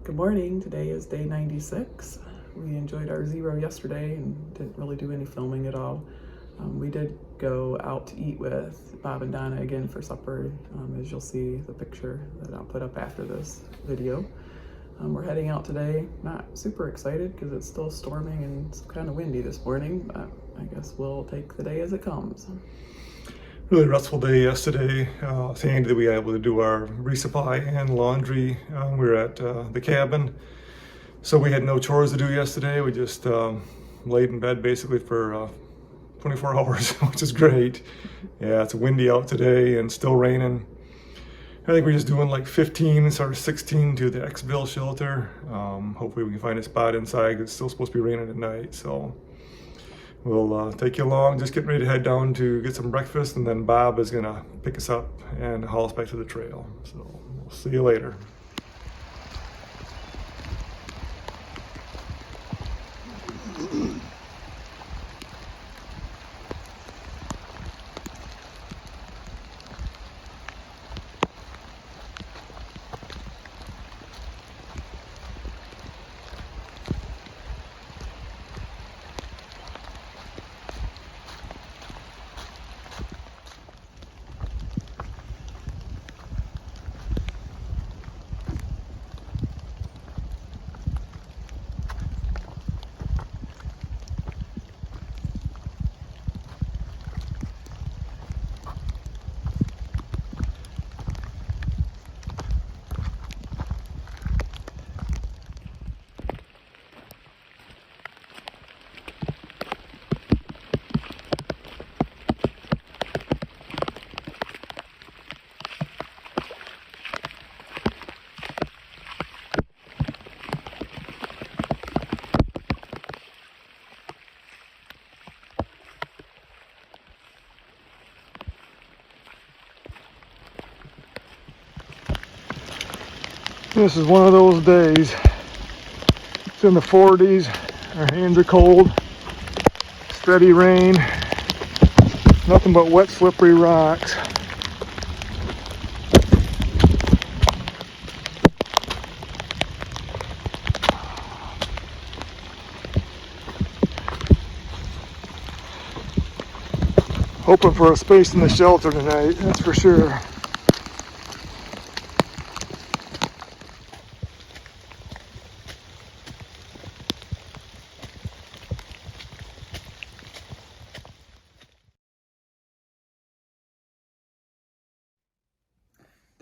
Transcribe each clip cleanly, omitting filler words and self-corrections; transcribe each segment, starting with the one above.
Good morning. Today is day 96. We enjoyed our zero yesterday and didn't really do any filming at all. We did go out to eat with Bob and Donna again for supper, as you'll see the picture that I'll put up after this video. We're heading out today. Not super excited because it's still storming and it's kind of windy this morning, but I guess we'll take the day as it comes. Really restful day yesterday. Sandy, we were able to do our resupply and laundry. We were at the cabin, so we had no chores to do yesterday. We just laid in bed basically for 24 hours, which is great. Yeah, it's windy out today and still raining. I think we're just doing like 15, sort of 16 to the Xville shelter. Hopefully we can find a spot inside. It's still supposed to be raining at night, so we'll take you along. Just getting ready to head down to get some breakfast, and then Bob is gonna pick us up and haul us back to the trail. So we'll see you later. This is one of those days. It's in the 40s. Our hands are cold. Steady rain. Nothing but wet, slippery rocks. Hoping for a space in the shelter tonight, that's for sure.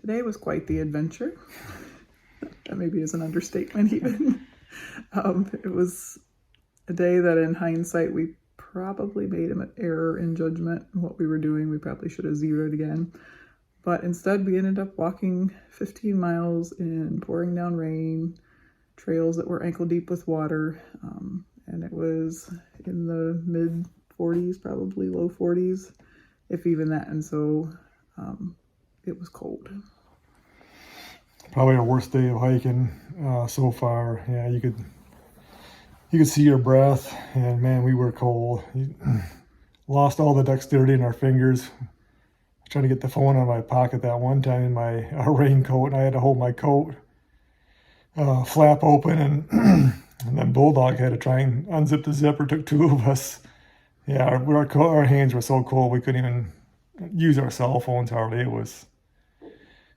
Today was quite the adventure. That maybe is an understatement even. It was a day that in hindsight we probably made an error in judgment in what we were doing. We probably should have zeroed again. But instead we ended up walking 15 miles in pouring down rain, trails that were ankle deep with water, and it was in the mid 40s, probably low 40s, if even that, and so it was cold. Probably our worst day of hiking so far. Yeah, you could see your breath, and man, we were cold. Lost all the dexterity in our fingers. Trying to get the phone out of my pocket that one time in my raincoat, and I had to hold my coat flap open, and and then Bulldog had to try and unzip the zipper. Took two of us. Yeah, our hands were so cold we couldn't even use our cell phones hardly. It was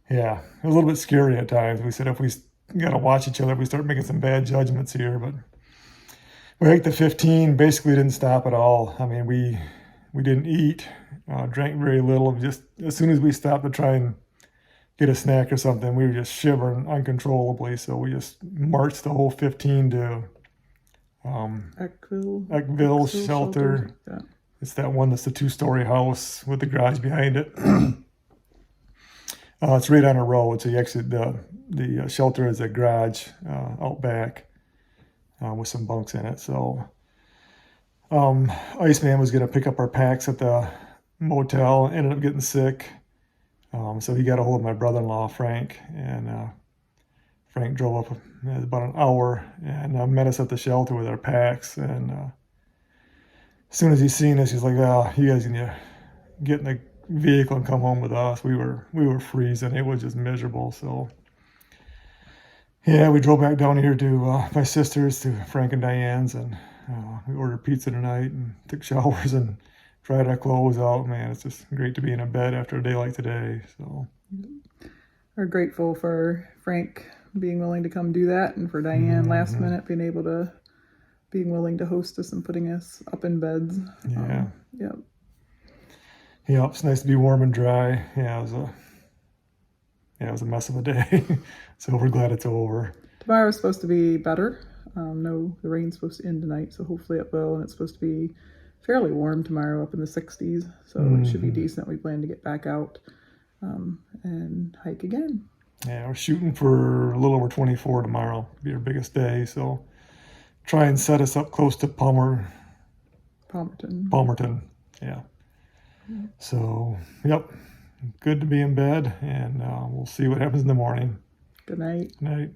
a little bit scary at times. We said if we got to watch each other, if we start making some bad judgments here. But we hiked the 15, basically didn't stop at all. I mean, we didn't eat, drank very little. Just as soon as we stopped to try and get a snack or something, we were just shivering uncontrollably. So we just marched the whole 15 to Xville shelter. Yeah. It's that one that's the 2-story house with the garage behind it. It's right on a road, so you exit the shelter is a garage out back with some bunks in it. So Iceman was going to pick up our packs at the motel, ended up getting sick. So he got a hold of my brother-in-law, Frank, and Frank drove up about an hour and met us at the shelter with our packs. And as soon as he seen us, he's like, "Oh, you guys need to get in the vehicle and come home with us." We were freezing. It was just miserable. So Yeah, we drove back down here to my sister's, to Frank and Diane's, and we ordered pizza tonight and took showers and dried our clothes out. Man, it's just great to be in a bed after a day like today. So We're grateful for Frank being willing to come do that, and for Diane last minute being willing to host us and putting us up in beds. yeah, Yep. yeah, it's nice to be warm and dry. Yeah, it was a mess of a day. So we're glad it's over. Tomorrow's supposed to be better. No, the rain's supposed to end tonight, so hopefully it will. And it's supposed to be fairly warm tomorrow, up in the 60s. So it should be decent. We plan to get back out and hike again. Yeah, we're shooting for a little over 24 tomorrow. It'll be our biggest day. So try and set us up close to Palmerton. Yeah. So, yep. Good to be in bed, and we'll see what happens in the morning. Good night. Night.